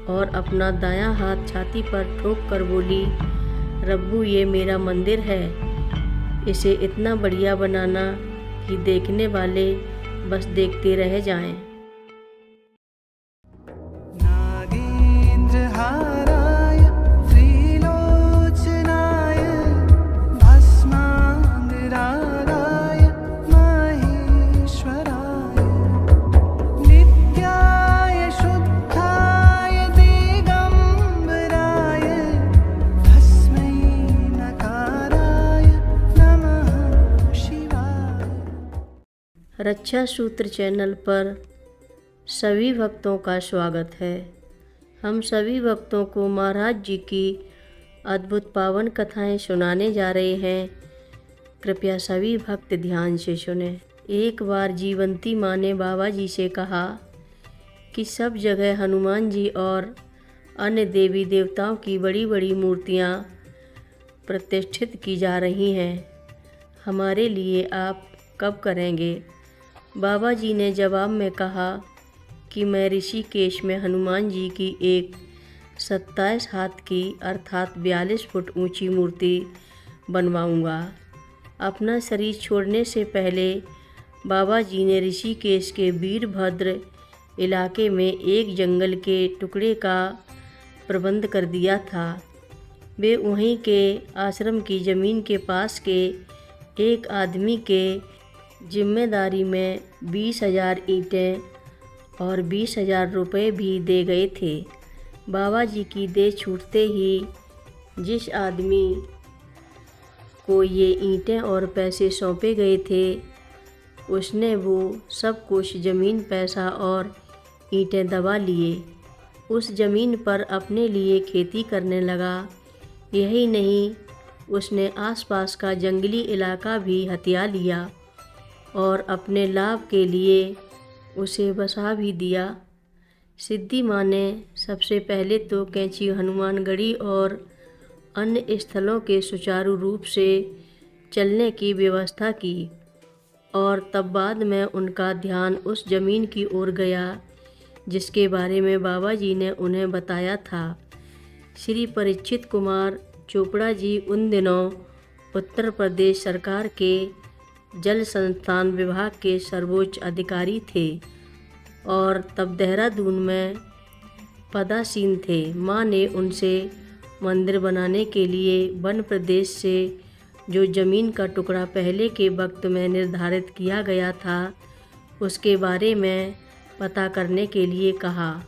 और अपना दायां हाथ छाती पर ठोक कर बोली, रब्बू ये मेरा मंदिर है, इसे इतना बढ़िया बनाना कि देखने वाले बस देखते रह जाएं। नागेन्द्रहाराय त्रिलोचनाय भस्माङ्गरागाय महेश्वराय नित्याय शुद्धाय दिगम्बराय तस्मै नकाराय नमः शिवाय। रक्षा सूत्र चैनल पर सभी भक्तों का स्वागत है। हम सभी भक्तों को महाराज जी की अद्भुत पावन कथाएं सुनाने जा रहे हैं। कृपया सभी भक्त ध्यान से सुने। एक बार जीवंती माँ ने बाबा जी से कहा कि सब जगह हनुमान जी और अन्य देवी देवताओं की बड़ी बड़ी मूर्तियाँ प्रतिष्ठित की जा रही हैं, हमारे लिए आप कब करेंगे? बाबा जी ने जवाब में कहा कि मैं ऋषिकेश में हनुमान जी की एक 27 हाथ की अर्थात 42 फुट ऊंची मूर्ति बनवाऊंगा। अपना शरीर छोड़ने से पहले बाबा जी ने ऋषिकेश के वीरभद्र इलाके में एक जंगल के टुकड़े का प्रबंध कर दिया था। वे वहीं के आश्रम की ज़मीन के पास के एक आदमी के जिम्मेदारी में 20,000 ईंटें और 20,000 रुपये भी दे गए थे। बाबा जी की देह छूटते ही जिस आदमी को ये ईंटें और पैसे सौंपे गए थे, उसने वो सब कुछ ज़मीन, पैसा और ईंटें दबा लिए। उस ज़मीन पर अपने लिए खेती करने लगा। यही नहीं, उसने आसपास का जंगली इलाका भी हथिया लिया और अपने लाभ के लिए उसे बसा भी दिया। सिद्धि माँ ने सबसे पहले तो कैंची हनुमानगढ़ी और अन्य स्थलों के सुचारू रूप से चलने की व्यवस्था की और तब बाद में उनका ध्यान उस ज़मीन की ओर गया जिसके बारे में बाबा जी ने उन्हें बताया था। श्री परीक्षित कुमार चोपड़ा जी उन दिनों उत्तर प्रदेश सरकार के जल संस्थान विभाग के सर्वोच्च अधिकारी थे और तब देहरादून में पदासीन थे। माँ ने उनसे मंदिर बनाने के लिए वन प्रदेश से जो ज़मीन का टुकड़ा पहले के वक्त में निर्धारित किया गया था, उसके बारे में पता करने के लिए कहा।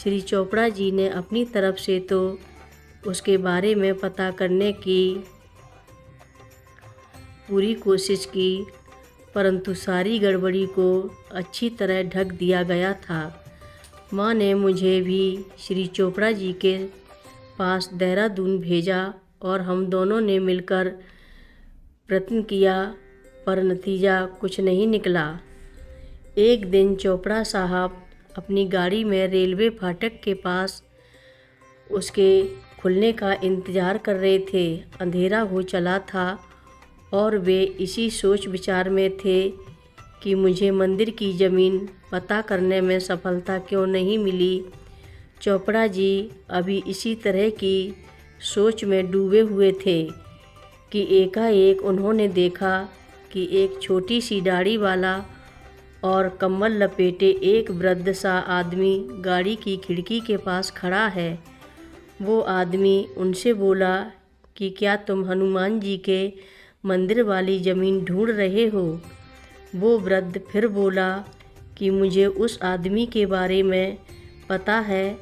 श्री चोपड़ा जी ने अपनी तरफ से तो उसके बारे में पता करने की पूरी कोशिश की, परंतु सारी गड़बड़ी को अच्छी तरह ढक दिया गया था। माँ ने मुझे भी श्री चोपड़ा जी के पास देहरादून भेजा और हम दोनों ने मिलकर प्रयत्न किया, पर नतीजा कुछ नहीं निकला। एक दिन चोपड़ा साहब अपनी गाड़ी में रेलवे फाटक के पास उसके खुलने का इंतज़ार कर रहे थे। अंधेरा हो चला था और वे इसी सोच विचार में थे कि मुझे मंदिर की ज़मीन पता करने में सफलता क्यों नहीं मिली। चोपड़ा जी अभी इसी तरह की सोच में डूबे हुए थे कि एकाएक उन्होंने देखा कि एक छोटी सी दाढ़ी वाला और कम्बल लपेटे एक वृद्ध सा आदमी गाड़ी की खिड़की के पास खड़ा है। वो आदमी उनसे बोला कि क्या तुम हनुमान जी के मंदिर वाली ज़मीन ढूंढ रहे हो? वो वृद्ध फिर बोला कि मुझे उस आदमी के बारे में पता है,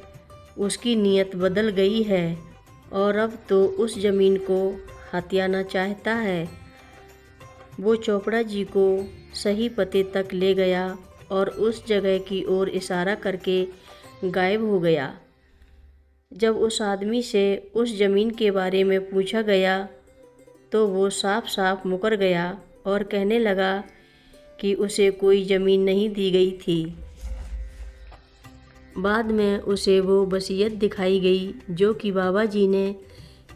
उसकी नीयत बदल गई है और अब तो उस ज़मीन को हथियाना चाहता है। वो चोपड़ा जी को सही पते तक ले गया और उस जगह की ओर इशारा करके गायब हो गया। जब उस आदमी से उस ज़मीन के बारे में पूछा गया तो वो साफ साफ मुकर गया और कहने लगा कि उसे कोई ज़मीन नहीं दी गई थी। बाद में उसे वो वसीयत दिखाई गई जो कि बाबा जी ने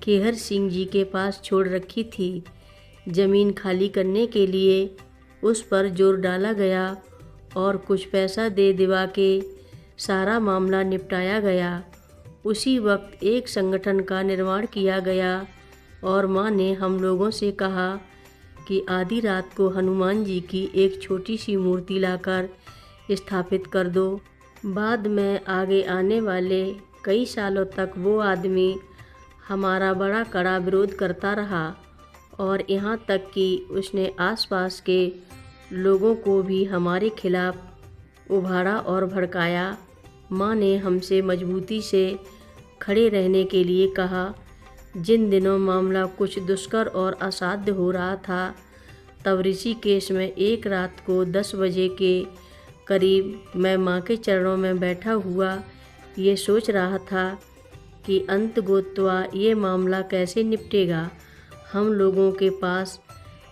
खेहर सिंह जी के पास छोड़ रखी थी। ज़मीन खाली करने के लिए उस पर जोर डाला गया और कुछ पैसा दे दिवा के सारा मामला निपटाया गया उसी वक्त एक संगठन का निर्माण किया गया और माँ ने हम लोगों से कहा कि आधी रात को हनुमान जी की एक छोटी सी मूर्ति लाकर स्थापित कर दो। बाद में आगे आने वाले कई सालों तक वो आदमी हमारा बड़ा कड़ा विरोध करता रहा और यहाँ तक कि उसने आसपास के लोगों को भी हमारे खिलाफ उभारा और भड़काया। माँ ने हमसे मजबूती से खड़े रहने के लिए कहा। जिन दिनों मामला कुछ दुष्कर और असाध्य हो रहा था, तब ऋषिकेश में एक रात को 10 बजे के करीब मैं माँ के चरणों में बैठा हुआ ये सोच रहा था कि अंतगोत्वा ये मामला कैसे निपटेगा। हम लोगों के पास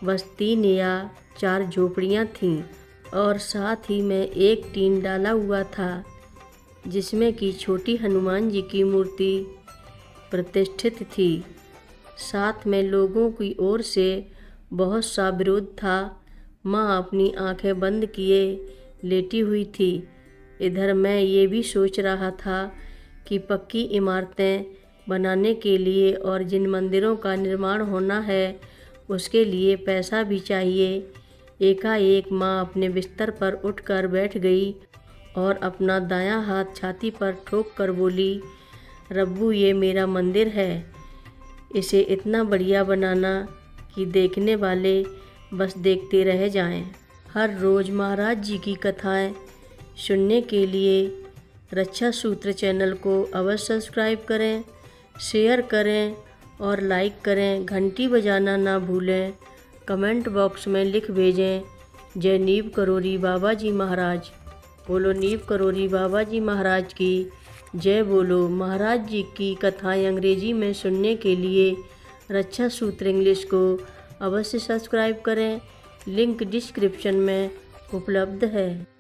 बस 3 या 4 झोपड़ियाँ थीं और साथ ही में एक टीन डाला हुआ था जिसमें कि छोटी हनुमान जी की मूर्ति प्रतिष्ठित थी। साथ में लोगों की ओर से बहुत सा विरोध था। माँ अपनी आंखें बंद किए लेटी हुई थी। इधर मैं ये भी सोच रहा था कि पक्की इमारतें बनाने के लिए और जिन मंदिरों का निर्माण होना है उसके लिए पैसा भी चाहिए। एकाएक माँ अपने बिस्तर पर उठकर बैठ गई और अपना दायां हाथ छाती पर ठोक कर बोली, रब्बू ये मेरा मंदिर है, इसे इतना बढ़िया बनाना कि देखने वाले बस देखते रह जाएं। हर रोज़ महाराज जी की कथाएं सुनने के लिए रक्षा सूत्र चैनल को अवश्य सब्सक्राइब करें, शेयर करें और लाइक करें। घंटी बजाना ना भूलें। कमेंट बॉक्स में लिख भेजें, जय नीव करोरी बाबा जी महाराज। बोलो नीव करोरी बाबा जी महाराज की जय। बोलो। महाराज जी की कथाएं अंग्रेजी में सुनने के लिए रक्षा सूत्र इंग्लिश को अवश्य सब्सक्राइब करें। लिंक डिस्क्रिप्शन में उपलब्ध है।